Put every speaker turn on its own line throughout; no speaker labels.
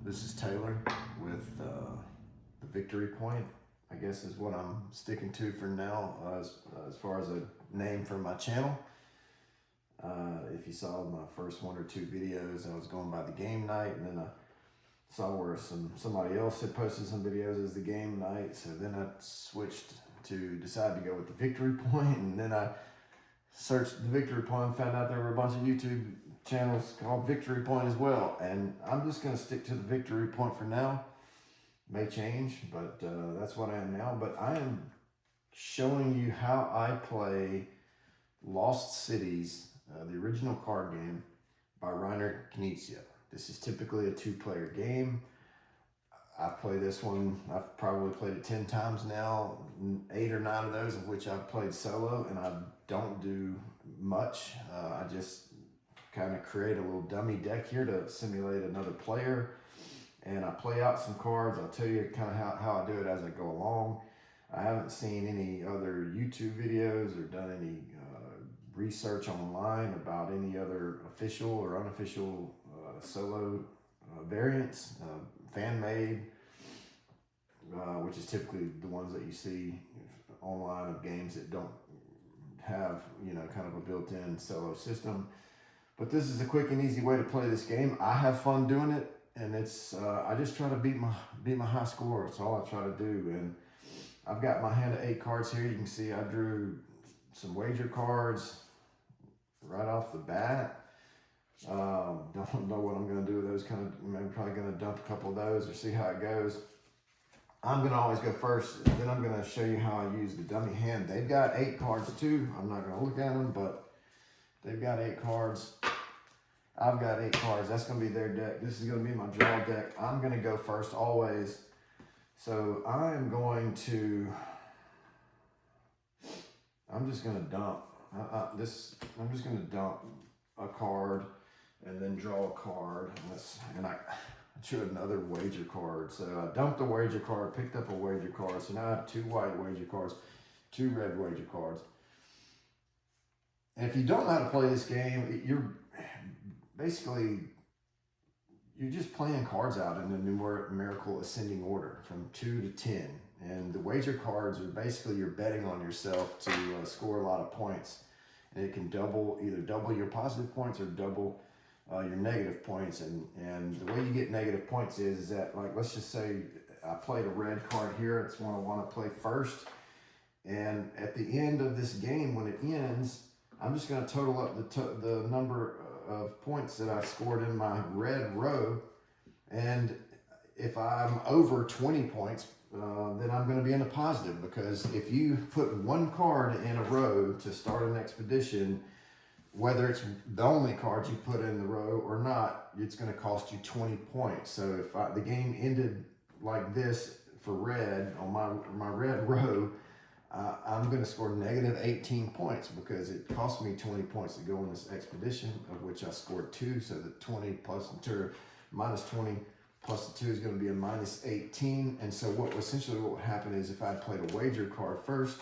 This is Taylor with the Victory Point, I guess is what I'm sticking to for now as far as a name for my channel. If you saw my first one or two videos, I was going by the game night, and then I saw where somebody else had posted some videos as the game night, so then I switched to decide to go with the Victory Point, and then I searched the Victory Point and found out there were a bunch of YouTube channels called Victory Point as well, and I'm just going to stick to the Victory Point for now. May change, but that's what I am now. But I am showing you how I play Lost Cities, the original card game by Reiner Knizia. This is typically a two-player game. I've played this one, I've probably played it 10 times now, 8 or 9 of those of which I've played solo, and I don't do much. I just kind of create a little dummy deck here to simulate another player, and I play out some cards. I'll tell you kind of how I do it as I go along. I haven't seen any other YouTube videos or done any research online about any other official or unofficial solo variants, fan-made, which is typically the ones that you see online of games that don't have, kind of a built-in solo system. But this is a quick and easy way to play this game. I have fun doing it, and it's I just try to beat my high score. That's all I try to do. And I've got my hand of 8 cards here. You can see I drew some wager cards right off the bat. Don't know what I'm going to do with those. Maybe probably going to dump a couple of those or see how it goes. I'm going to always go first. Then I'm going to show you how I use the dummy hand. They've got 8 cards too. I'm not going to look at them, but they've got 8 cards. I've got 8 cards. That's going to be their deck. This is going to be my draw deck. I'm going to go first always. So I'm just going to dump. I'm just going to dump a card and then draw a card. And I drew another wager card. So I dumped a wager card, picked up a wager card. So now I have 2 white wager cards, 2 red wager cards. And if you don't know how to play this game, you're just playing cards out in a numerical ascending order from 2 to 10. And the wager cards are basically you're betting on yourself to score a lot of points. And it can either double your positive points or double your negative points. And the way you get negative points is that, like, let's just say I played a red card here. It's one I want to play first. And at the end of this game, when it ends, I'm just going to total up the number of points that I scored in my red row. And if I'm over 20 points, then I'm going to be in the positive, because if you put 1 card in a row to start an expedition, whether it's the only card you put in the row or not, it's going to cost you 20 points. So if the game ended like this for red on my red row, I'm going to score negative 18 points because it cost me 20 points to go on this expedition, of which I scored 2. So the 20 plus minus 20 plus the 2 is going to be a minus 18. And so what would happen is if I played a wager card first,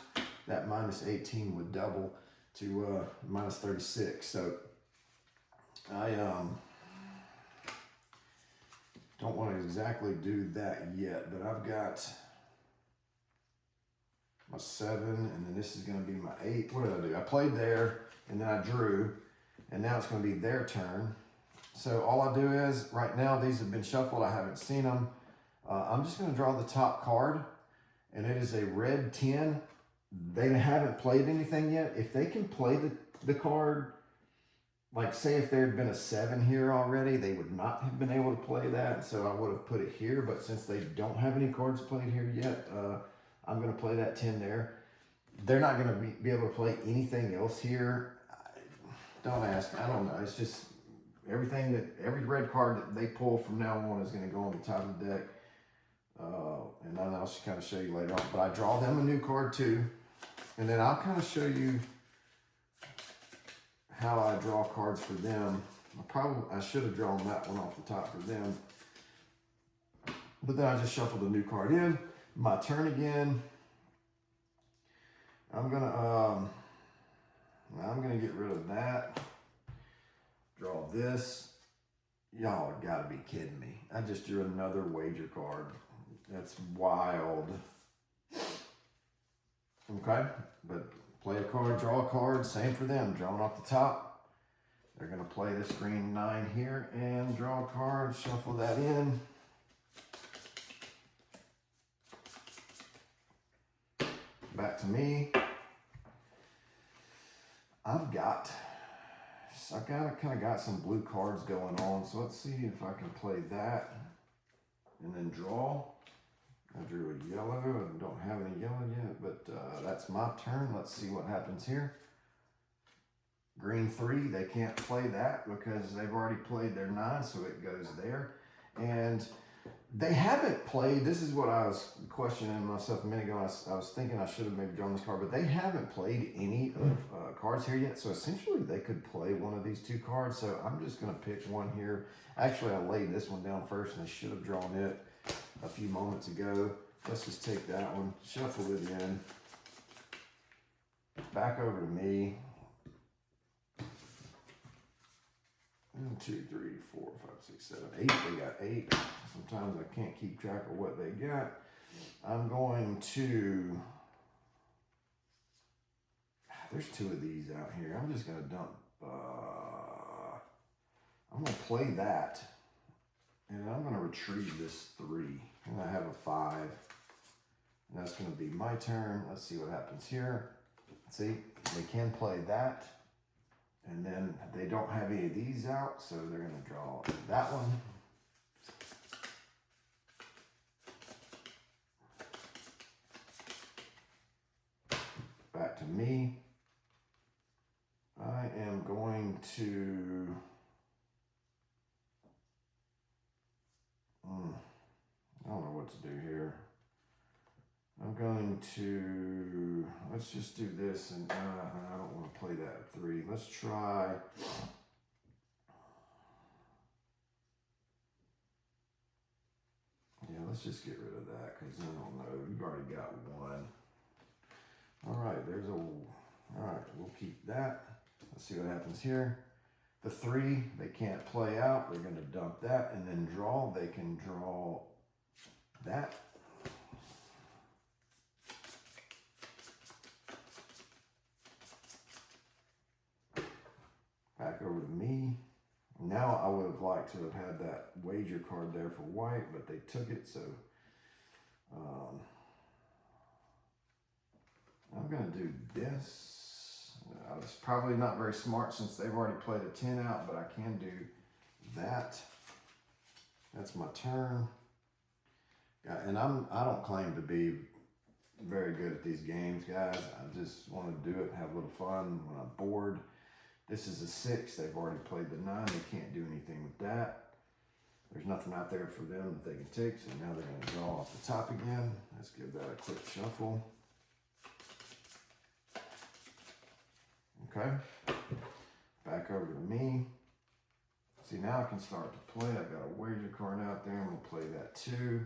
that minus 18 would double to minus 36. So I don't want to exactly do that yet, but I've got my 7, and then this is going to be my 8. What did I do? I played there, and then I drew, and now it's going to be their turn. So all I do is, right now, these have been shuffled. I haven't seen them. I'm just going to draw the top card, and it is a red 10. They haven't played anything yet. If they can play the card, like say if there had been a 7 here already, they would not have been able to play that. So I would have put it here. But since they don't have any cards played here yet, I'm going to play that 10 there. They're not going to be able to play anything else here. Don't ask. I don't know. It's just every red card that they pull from now on is going to go on the top of the deck. And then I'll kind of show you later on. But I draw them a new card too. And then I'll kind of show you how I draw cards for them. I should have drawn that one off the top for them. But then I just shuffled a new card in. My turn again. I'm gonna get rid of that. Draw this. Y'all gotta be kidding me. I just drew another wager card. That's wild. Okay, but play a card, draw a card, same for them. Drawing off the top. They're gonna play this green 9 here and draw a card, shuffle that in. Back to me. I kind of got some blue cards going on, so let's see if I can play that and then draw. I drew a yellow. I don't have any yellow yet, but that's my turn. Let's see what happens here. Green 3, they can't play that because they've already played their 9, so it goes there. And they haven't played, this is what I was questioning myself a minute ago. I was thinking I should have maybe drawn this card, but they haven't played any of cards here yet. So essentially they could play one of these 2 cards. So I'm just going to pick one here. Actually, I laid this one down first and I should have drawn it a few moments ago. Let's just take that one, shuffle it in. Back over to me. 1, 2, 3, 4, 5, 6, 7, 8. They got 8. Sometimes I can't keep track of what they got. I'm going to. There's 2 of these out here. I'm just going to dump. I'm going to play that. And I'm going to retrieve this 3. And I have a 5. And that's going to be my turn. Let's see what happens here. See, they can play that. And then they don't have any of these out, so they're going to draw that one. Back to me. I am going to... I don't know what to do here. I'm going to, let's just do this, and I don't want to play that 3. Let's try, yeah, let's just get rid of that, because I don't know, we've already got 1. All right, all right, we'll keep that. Let's see what happens here. The 3, they can't play out. They're going to dump that and then draw. They can draw that. Back over to me. Now I would have liked to have had that wager card there for white, but they took it, so I'm going to do this. It's probably not very smart since they've already played a 10 out, but I can do that. That's my turn. Yeah, and I don't claim to be very good at these games, guys. I just want to do it, have a little fun when I'm bored. This is a 6. They've already played the 9. They can't do anything with that. There's nothing out there for them that they can take, so now they're going to draw off the top again. Let's give that a quick shuffle. Okay. Back over to me. See, now I can start to play. I've got a wager card out there. I'm going to play that 2.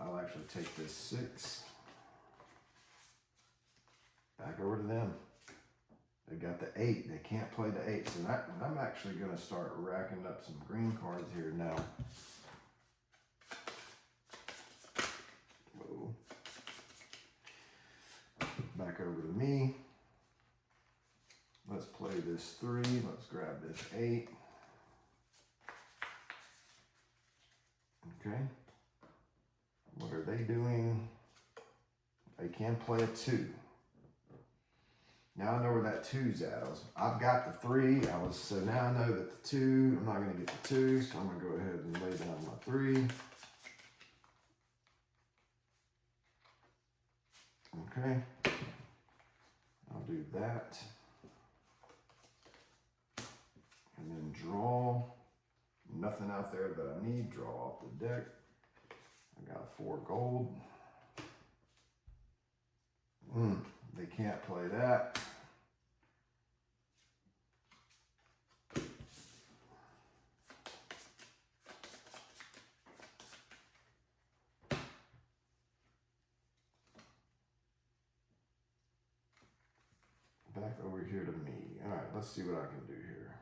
I'll actually take this 6. Back over to them. They got the 8. They can't play the 8. So I'm actually going to start racking up some green cards here now. Whoa. Back over to me. Let's play this 3. Let's grab this 8. Okay. What are they doing? They can play a 2. Now I know where that 2's at. I've got the 3. So now I know that the 2, I'm not going to get the 2, so I'm going to go ahead and lay down my 3. Okay. I'll do that. And then draw. Nothing out there that I need. Draw off the deck. I got 4 gold. They can't play that. Back over here to me. All right, let's see what I can do here.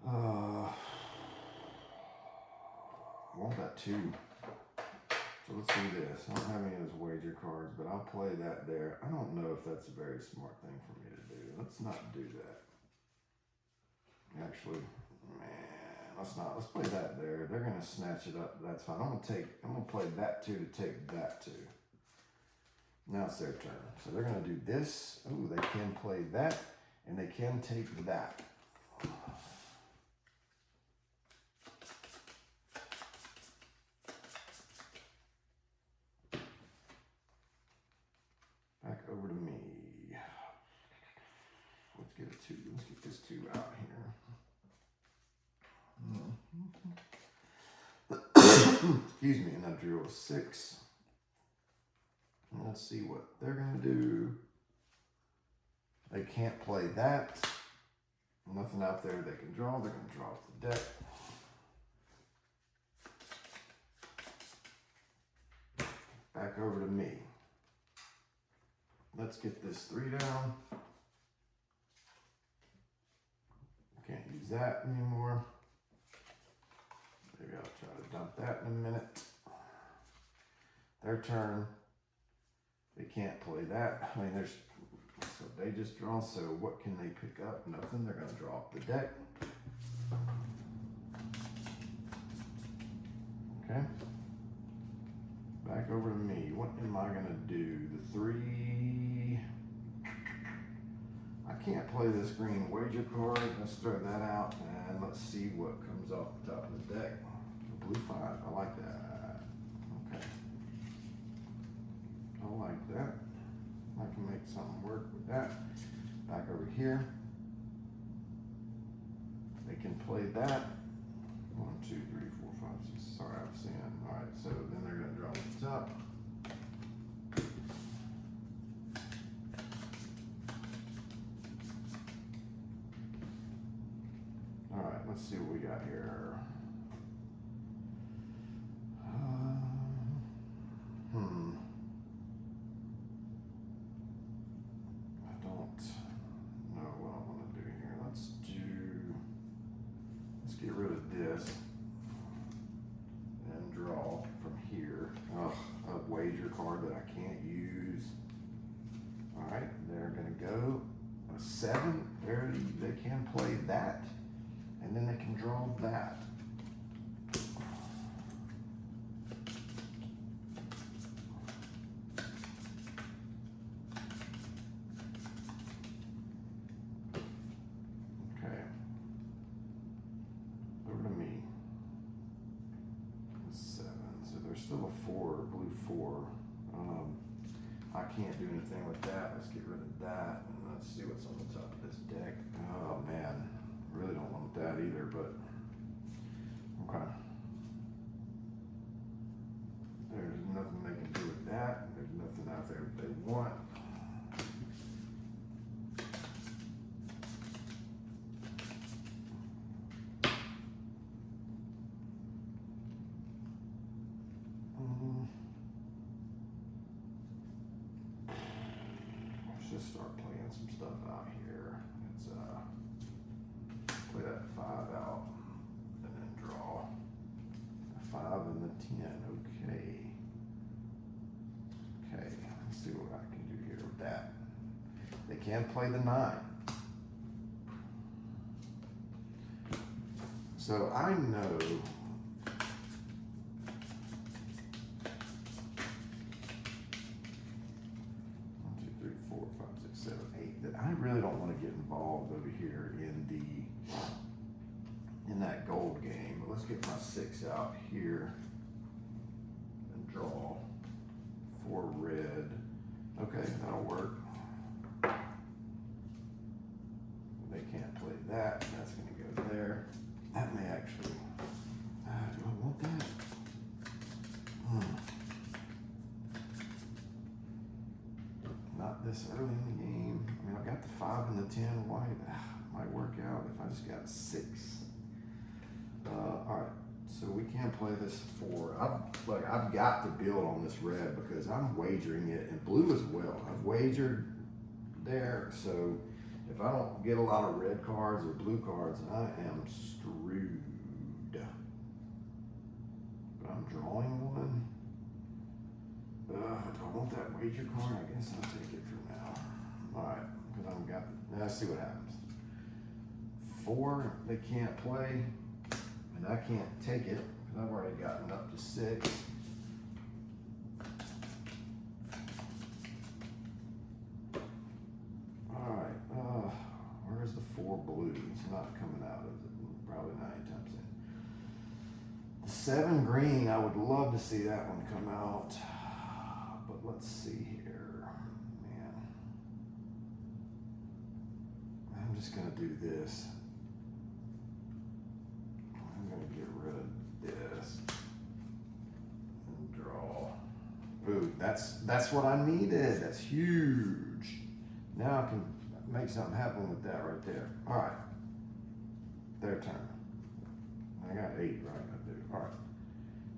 I want that too. So let's do this. I don't have any of those wager cards, but I'll play that there. I don't know if that's a very smart thing for me to do. Let's not do that. Actually, man, let's not. Let's play that there. They're gonna snatch it up. That's fine. I'm gonna play that two to take that two. Now it's their turn. So they're gonna do this. Oh, they can play that, and they can take that. Back over to me. Let's get a two. Let's get this two out here. Excuse me, and I drew a 6. And let's see what they're gonna do. They can't play that. Nothing out there they can draw. They're gonna draw off the deck. Back over to me. Let's get this 3 down. Can't use that anymore. Maybe I'll try to dump that in a minute. Their turn. They can't play that. I mean, so they just draw. So what can they pick up? Nothing. They're going to draw off the deck. Okay. Back over to me. What am I going to do? The 3. I can't play this green wager card. Let's throw that out and let's see what comes off the top of the deck. The blue 5. I like that. Okay. I like that. I can make something work with that. Back over here. They can play that. 1, 2, 3, 4, 5, 6. Sorry, I'm seeing it. All right, so then they're going to draw the top. All right, let's see what we got here. I don't know what I want to do here. Let's get rid of this and draw from here. Ugh, a wager card that I can't use. All right, they're gonna go a 7. They can play that, and then they can draw that. Okay. Over to me. 7. So there's still a 4, blue 4. I can't do anything with that. Let's get rid of that. And let's see what's on the top of this deck. Oh man, really don't want that either, but okay. There's nothing they can do with that. There's nothing out there that they want. Let's just start playing some stuff out here. Let's play that 5 out and then draw the 5 and the 10. Okay. Okay, let's see what I can do here with that. They can play the 9. So I know I really don't want to get involved over here in that gold game. But let's get my 6 out here and draw 4 red. Okay, that'll work. They can't play that. That's going to go there. That may actually. Do I want that? Not this early in the game. I mean, I've got the 5 and the 10 white. Might work out if I just got 6. All right, so we can play this 4. I've got to build on this red because I'm wagering it, and blue as well. I've wagered there, so If I don't get a lot of red cards or blue cards, I am screwed. But I'm drawing one. Do I want that wager card? I guess I'll take it for now. Alright, because I've got, let's see what happens. 4, they can't play, and I can't take it, because I've already gotten up to 6. Alright, where's the 4 blue? It's not coming out, is it? Probably not anytime soon. The 7 green, I would love to see that one come out. But let's see here. Man. I'm just going to do this. I'm going to get rid of this. And draw. Ooh, that's what I needed. That's huge. Now I can make something happen with that right there. All right. Their turn. I got 8, right? I do. All right.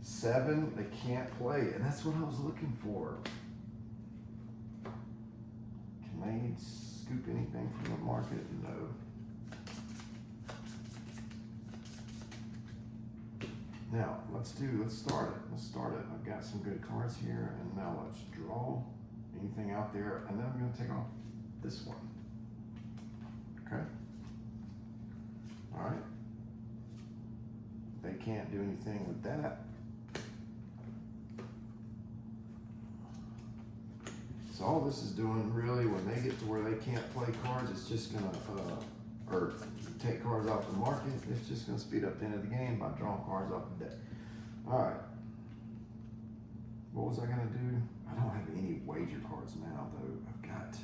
7, they can't play, and that's what I was looking for. Can they scoop anything from the market? No. Now, let's start it. Let's start it. I've got some good cards here, and now let's draw anything out there, and then I'm going to take off this one. Okay? All right. They can't do anything with that. So all this is doing really, when they get to where they can't play cards, it's just gonna, or take cards off the market, it's just gonna speed up the end of the game by drawing cards off the deck. All right. What was I gonna do? I don't have any wager cards now though. I've got,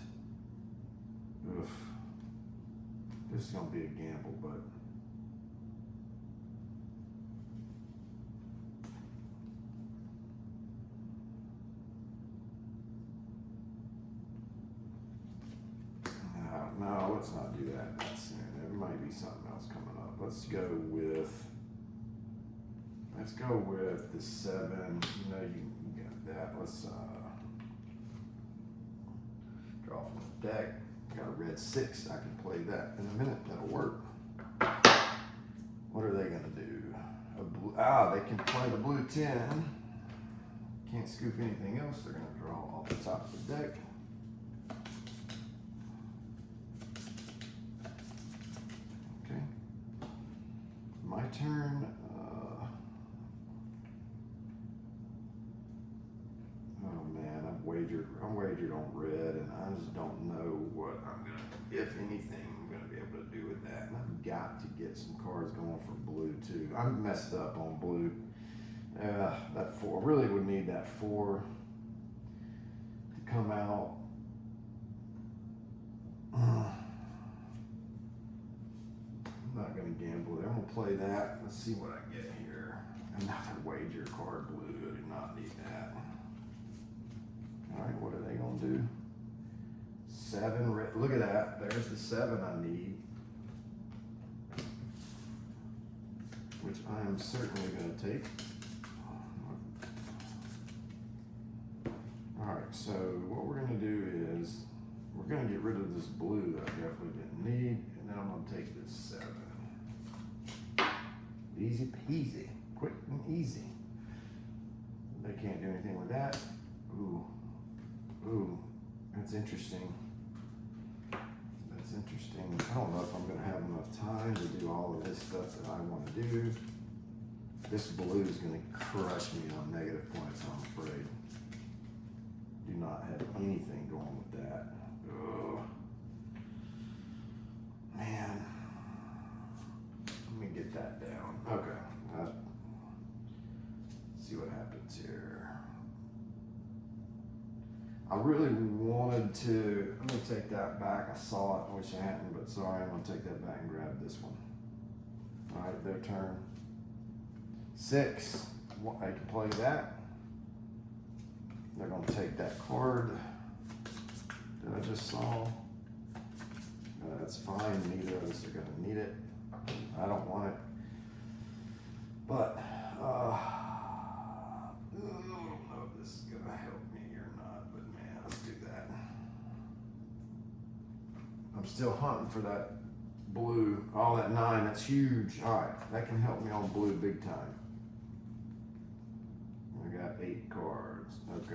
this is gonna be a gamble, but. No, let's not do that that soon. There might be something else coming up. Let's go with the 7. You know, you got that. Let's draw from the deck. Got a red 6. I can play that in a minute. That'll work. What are they gonna do? They can play the blue 10. Can't scoop anything else. They're gonna draw off the top of the deck. My turn. Oh man, I'm wagered on red, and I just don't know what I'm gonna, if anything, I'm gonna be able to do with that. And I've got to get some cards going for blue too. I'm messed up on blue. That 4 really would need that 4 to come out. I'm not going to gamble there. I'm going to play that. Let's see what I get here. Another wager card blue. I do not need that. All right, what are they going to do? 7 red. Look at that. There's the 7 I need. Which I am certainly going to take. All right, so what we're going to do is we're going to get rid of this blue that I definitely didn't need. And then I'm going to take this 7. Easy peasy, quick and easy. They can't do anything with that. Ooh, that's interesting. That's interesting. I don't know if I'm gonna have enough time to do all of this stuff that I want to do. This blue is gonna crush me on negative points, I'm afraid. Do not have anything going with that. Ugh. Man. Let me get that down. Okay. Let's see what happens here. I really wanted to, let me take that back. I saw it, I wish I hadn't, but sorry, I'm gonna take that back and grab this one. All right, their turn. 6, I can play that. They're gonna take that card that I just saw. That's fine, neither of us are gonna need it. I don't want it. But, I don't know if this is gonna help me or not, but man, let's do that. I'm still hunting for that blue. Oh, that 9, that's huge. All right, that can help me on blue big time. I got 8 cards. Okay.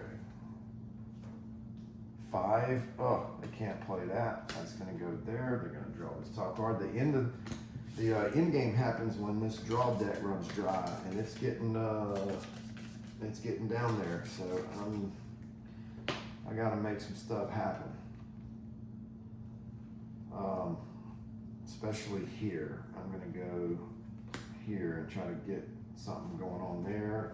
5. Oh, they can't play that. That's going to go there. They're going to draw this top card. The end game happens when this draw deck runs dry, and it's getting down there. So I got to make some stuff happen. Especially here. I'm going to go here and try to get something going on there.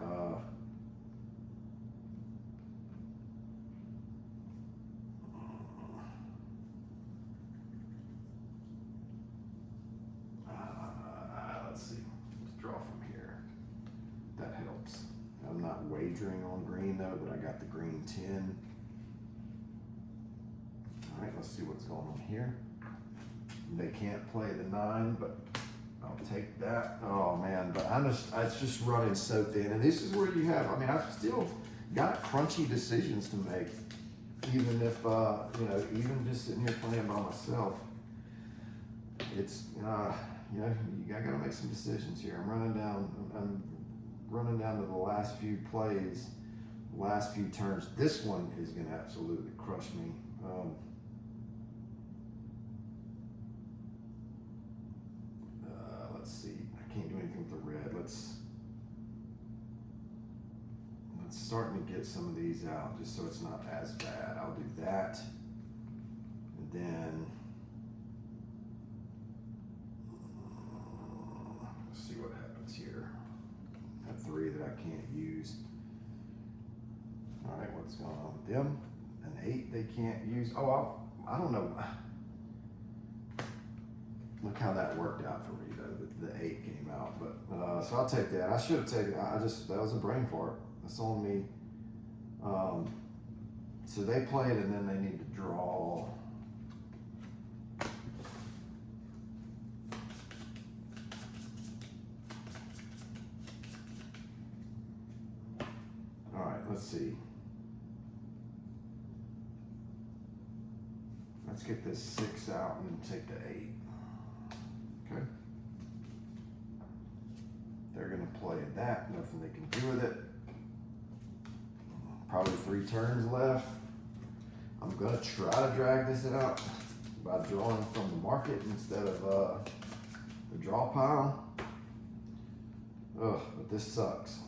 Let's see. Let's draw from here. That helps. I'm not wagering on green though, but I got the green 10. All right, let's see what's going on here. They can't play the 9, but I'll take that. Oh man, but it's just running so thin. And this is where you have, I mean, I've still got crunchy decisions to make, even if, even just sitting here playing by myself. It's, I gotta make some decisions here. I'm running down to the last few plays, last few turns. This one is gonna absolutely crush me. Let's see. I can't do anything with the red. Let's start to get some of these out, just so it's not as bad. I'll do that, and then let's see what happens here. I have 3 that I can't use. All right, what's going on with them? An 8 they can't use. Oh, I don't know. Look how that worked out for me though. The 8 came out, but so I'll take that. I should have taken. That was a brain fart. That's on me. So they played, and then they need to draw. All right, let's see. Let's get this 6 out and take the 8. Okay. They're gonna play that. Nothing they can do with it. Probably 3 turns left. I'm gonna try to drag this out by drawing from the market instead of the draw pile. Ugh, but this sucks.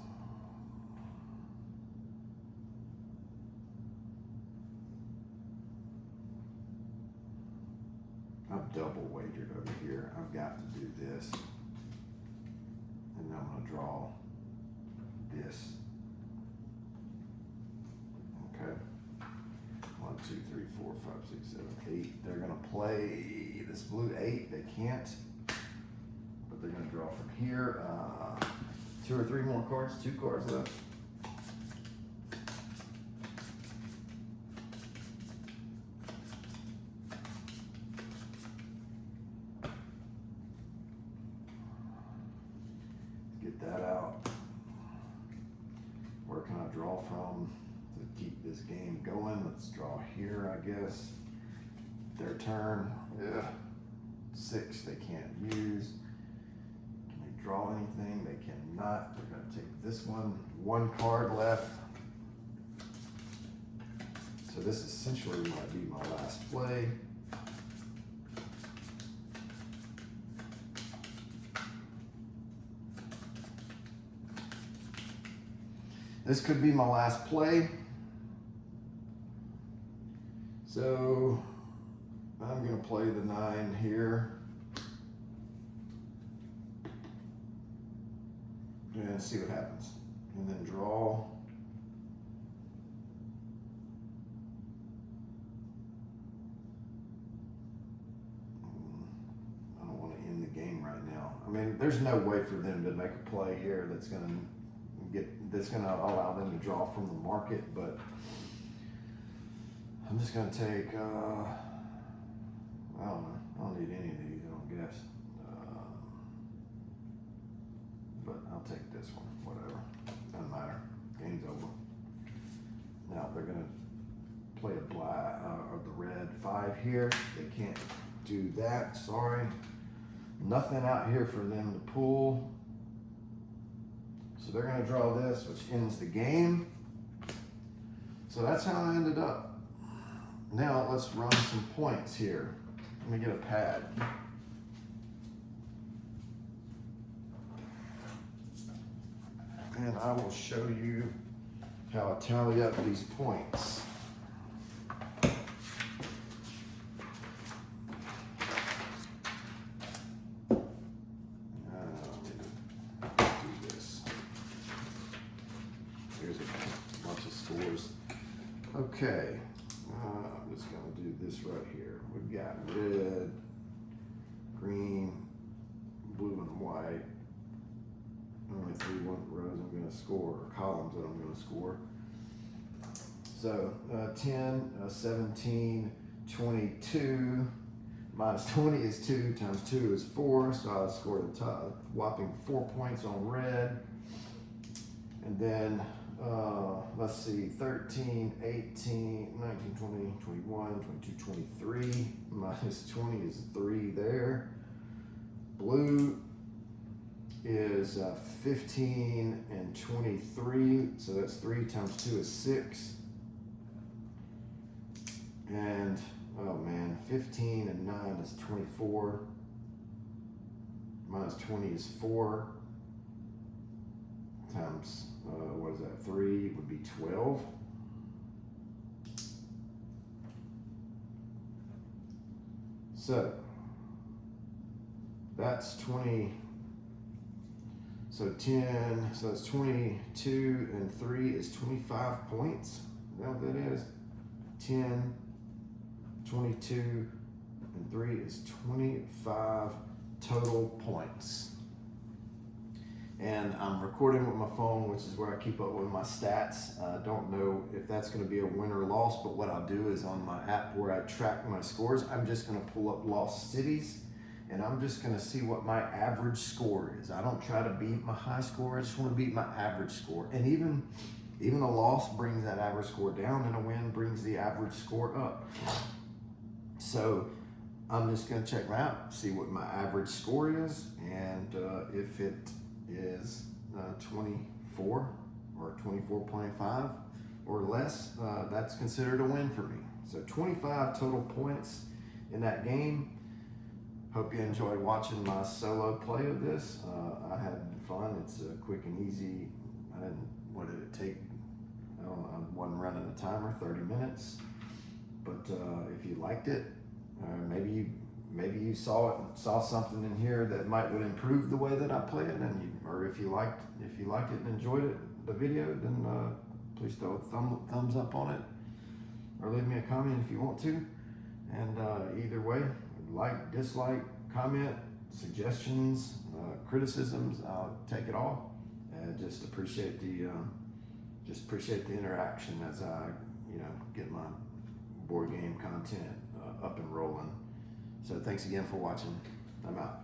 I've double wagered over here. I've got to do this. And I'm gonna draw this. Okay. 1, 2, 3, 4, 5, 6, 7, 8. They're gonna play this blue 8. They can't. But they're gonna draw from here. 2 or 3 more cards. 2 cards left. Get that out. Where can I draw from to keep this game going? Let's draw here, I guess. Their turn. Ugh. 6 they can't use. Can they draw anything? They cannot. They're going to take this one. 1 card left. So this essentially might be my last play. This could be my last play. So I'm gonna play the 9 here. And see what happens. And then draw. I don't want to end the game right now. I mean, there's no way for them to make a play here that's gonna allow them to draw from the market, but I'm just gonna take, I don't know, I don't need any of these, I don't guess. But I'll take this one, whatever, doesn't matter, game's over. Now they're gonna play a black, or the red 5 here. They can't do that. Sorry. Nothing out here for them to pull. So they're going to draw this, which ends the game. So that's how I ended up. Now let's run some points here. Let me get a pad. And I will show you how I tally up these points. Okay, I'm just going to do this right here. We've got red, green, blue, and white. Only 3 rows I'm going to score, or columns that I'm going to score. So 10, 17, 22, minus 20 is 2, times 2 is 4. So I scored a whopping 4 points on red. And then let's see, 13, 18, 19, 20, 21, 22, 23, minus 20 is 3 there. Blue is 15 and 23, so that's 3 times 2 is 6. And, oh man, 15 and 9 is 24. Minus 20 is 4. Times, what is that, 3 would be 12. So, that's 20, so 10, so that's 22 and 3 is 25 points. Is that what that is? 10, 22, and 3 is 25 total points. And I'm recording with my phone, which is where I keep up with my stats. I don't know if that's going to be a win or loss, but what I'll do is on my app where I track my scores, I'm just going to pull up lost cities, and I'm just going to see what my average score is. I don't try to beat my high score. I just want to beat my average score. And even a loss brings that average score down, and a win brings the average score up. So I'm just going to check my app, see what my average score is, and if it is 24 or 24.5 or less, that's considered a win for me. So 25 total points in that game. Hope you enjoyed watching my solo play of this. I had fun. It's quick and easy. What did it take? I don't know, I wasn't running a timer, 30 minutes. But if you liked it, maybe you saw something in here that would improve the way that I play it, or if you liked it and enjoyed it, the video, then please throw a thumbs up on it, or leave me a comment if you want to. And either way, like, dislike, comment, suggestions, criticisms, I'll take it all. And just appreciate the interaction as I get my board game content up and rolling. So thanks again for watching. I'm out.